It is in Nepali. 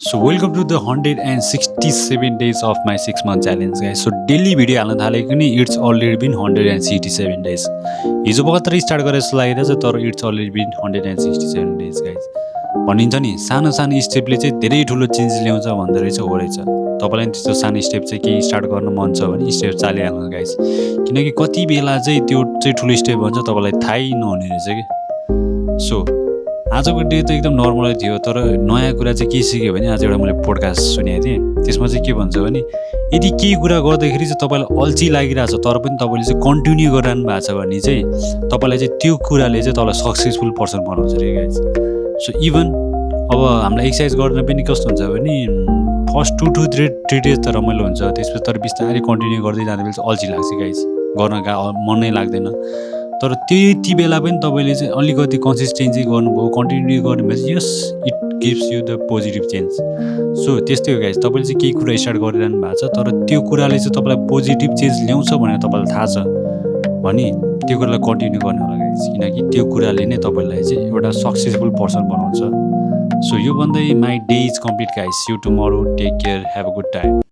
So welcome to the 167 days of my 6 month challenge guys. So daily video हाल्न थालेको नि इट्स अलरेडी बिन 167 days. हिजो भर्खर स्टार्ट गरेर जस्तो लागिरहेछ तर it's already been 167 days guys. भनिन्छ नि सानो सानो स्टेपले चाहिँ धेरै ठुलो चेन्ज ल्याउँछ भन्दो रहेछ हो रहेछ. तपाईँलाई त्यस्तो सानो स्टेप चाहिँ केही स्टार्ट गर्न मन छ भने स्टेप चालिहाल्नु गाइज. किनकि कति बेला चाहिँ त्यो चाहिँ ठुलो स्टेप भन्छ तपाईँलाई थाहै नहुने रहेछ कि. सो आजको डे त एकदम नर्मलै थियो तर नयाँ कुरा चाहिँ के सिक्यो भने आज एउटा मैले पोडकास्ट सुनेको थिएँ. त्यसमा चाहिँ के भन्छ भने यदि केही कुरा गर्दाखेरि चाहिँ तपाईँलाई अल्छी लागिरहेछ तर पनि तपाईँले चाहिँ कन्टिन्यू गरिरहनु भएको छ भने चाहिँ तपाईँलाई चाहिँ त्यो कुराले चाहिँ तपाईँलाई सक्सेसफुल पर्सन बनाउँछ रे गाइज. सो इभन अब हामीलाई एक्सर्साइज गर्न पनि कस्तो हुन्छ भने फर्स्ट 2 to 3 days त रमाइलो हुन्छ, त्यसपछि तर बिस्तारै कन्टिन्यू गर्दै जाँदा बेला चाहिँ अल्छी लाग्छ गाइज, गर्न मनै लाग्दैन. तर त्यति बेला पनि तपाईँले चाहिँ अलिकति कन्सिस्टेन्सी गर्नुभयो, कन्टिन्यू गर्नुभयो, yes it gives you the positive change. So त्यस्तै हो गाइज, तपाईँले चाहिँ केही कुरा स्टार्ट गरिरहनु भएको छ तर त्यो कुराले चाहिँ तपाईँलाई पोजिटिभ चेन्ज ल्याउँछ भनेर तपाईँलाई थाहा छ भने त्यो कुरालाई कन्टिन्यू गर्नु होला गाइज, किनकि त्यो कुराले नै तपाईँलाई चाहिँ एउटा सक्सेसफुल पर्सन बनाउँछ. सो यो भन्दै my day is complete guys. See you tomorrow. Take care. Have a good time.